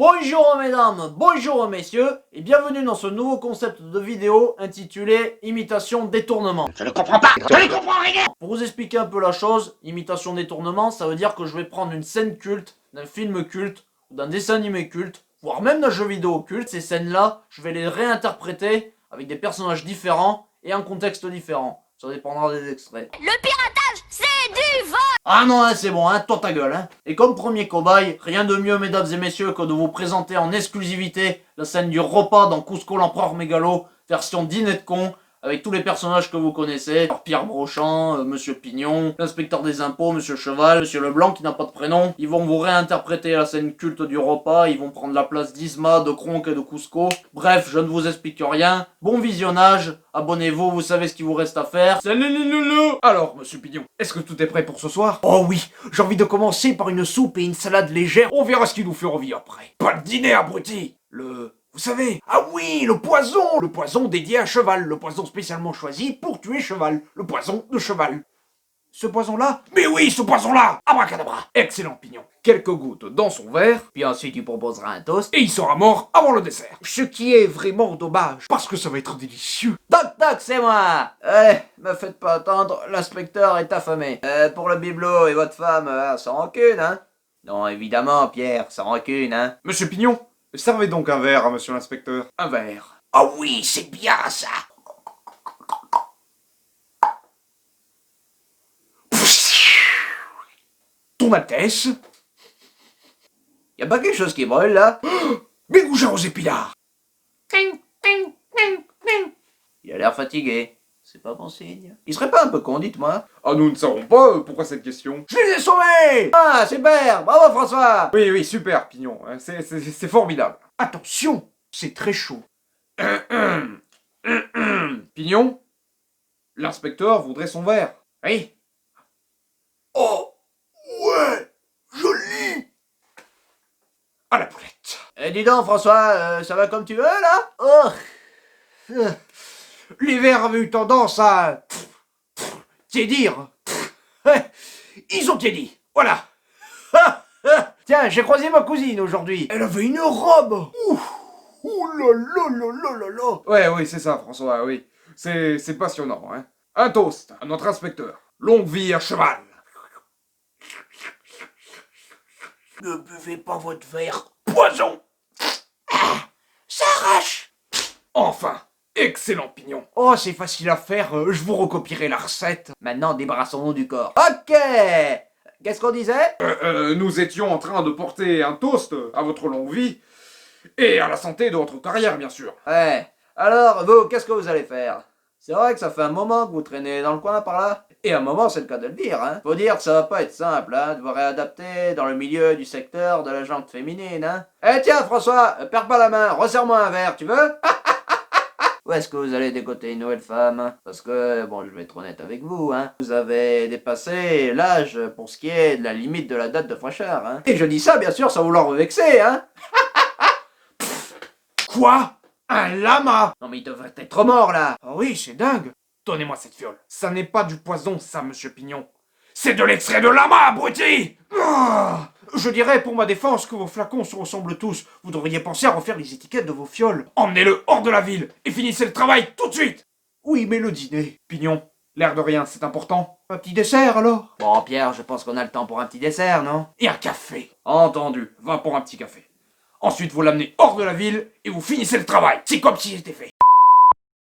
Bonjour mesdames, bonjour messieurs, et bienvenue dans ce nouveau concept de vidéo intitulé Imitation détournement. Je ne comprends pas, je ne comprends rien. Pour vous expliquer un peu la chose, imitation détournement, ça veut dire que je vais prendre une scène culte, d'un film culte, ou d'un dessin animé culte, voire même d'un jeu vidéo culte. Ces scènes-là, je vais les réinterpréter avec des personnages différents et un contexte différent. Ça dépendra des extraits. Le piratage, c'est du vol! Ah non, hein, c'est bon, hein, toi ta gueule, hein. Et comme premier cobaye, rien de mieux, mesdames et messieurs, que de vous présenter en exclusivité la scène du repas dans Cusco l'Empereur Mégalo, version dîner de con, avec tous les personnages que vous connaissez, Pierre Brochant, Monsieur Pignon, l'inspecteur des impôts, Monsieur Cheval, Monsieur Leblanc qui n'a pas de prénom. Ils vont vous réinterpréter la scène culte du repas, ils vont prendre la place d'Isma, de Kronk et de Cusco. Bref, je ne vous explique rien. Bon visionnage, abonnez-vous, vous savez ce qu'il vous reste à faire. Salut les loulous! Alors, Monsieur Pignon, est-ce que tout est prêt pour ce soir? Oh oui, j'ai envie de commencer par une soupe et une salade légère. On verra ce qu'il nous fait envie après. Pas de dîner, abruti! Vous savez, ah oui, le poison dédié à cheval, le poison spécialement choisi pour tuer cheval, le poison de cheval. Ce poison-là? Mais oui, ce poison-là! Abracadabra! Excellent, Pignon. Quelques gouttes dans son verre, Puis ensuite tu proposeras un toast. et il sera mort avant le dessert. Ce qui est vraiment dommage, parce que ça va être délicieux. Toc toc, c'est moi! Allez, me faites pas attendre, l'inspecteur est affamé. Pour le bibelot et votre femme, sans rancune, hein? Non, évidemment, Pierre, sans rancune, hein? Monsieur Pignon, servez donc un verre à Monsieur l'inspecteur. Un verre. Ah oui, c'est bien ça. Ton Altesse, Y a pas quelque chose qui brûle, là? mes goujats aux épinards. Il a l'air fatigué. C'est pas bon signe. Il serait pas un peu con, dites-moi? Ah, nous ne savons pas pourquoi cette question. Je les ai sauvés! Ah, super! Bravo, François! Oui, super, Pignon. C'est formidable. Attention, c'est très chaud. Pignon, l'inspecteur voudrait son verre. Oui. Oh, ouais, joli. À la poulette. Dis donc, François, ça va comme tu veux, là? Oh! Les verres avaient eu tendance à tiédir. Ils ont tiédi. Voilà. Tiens, j'ai croisé ma cousine aujourd'hui. Elle avait une robe. Ouh là là là là là là. Ouais, oui, c'est ça, François, oui. C'est passionnant, hein. Un toast à notre inspecteur. Longue vie à cheval. Ne buvez pas votre verre. Poison. Ah, ça arrache. Enfin, excellent, Pignon. Oh, c'est facile à faire, je vous recopierai la recette. Maintenant, débarrassons-nous du corps. Ok! Qu'est-ce qu'on disait? Nous étions en train de porter un toast à votre longue vie et à la santé de votre carrière, bien sûr. Ouais. Alors, vous, qu'est-ce que vous allez faire? C'est vrai que ça fait un moment que vous traînez dans le coin par là. Et un moment, c'est le cas de le dire, hein. Faut dire que ça va pas être simple, hein, de vous réadapter dans le milieu du secteur de la jante féminine, hein. Eh tiens, François, perds pas la main, resserre-moi un verre, tu veux? Où est-ce que vous allez décoter une nouvelle femme? Parce que, bon, je vais être honnête avec vous, hein. Vous avez dépassé l'âge pour ce qui est de la limite de la date de fraîcheur, hein. Et je dis ça, bien sûr, sans vouloir vous vexer, hein. Quoi? Un lama? Non mais il devrait être mort, là. Ah oui, c'est dingue. Donnez-moi cette fiole. Ça n'est pas du poison, ça, Monsieur Pignon. C'est de l'extrait de lama, abruti! Je dirais, pour ma défense, que vos flacons se ressemblent tous. Vous devriez penser à refaire les étiquettes de vos fioles. Emmenez-le hors de la ville et finissez le travail tout de suite! Oui, mais le dîner. Pignon, l'air de rien, c'est important. Un petit dessert, alors? Bon, Pierre, je pense qu'on a le temps pour un petit dessert, non? Et un café. Entendu, va pour un petit café. Ensuite, vous l'amenez hors de la ville et vous finissez le travail. C'est comme si c'était fait.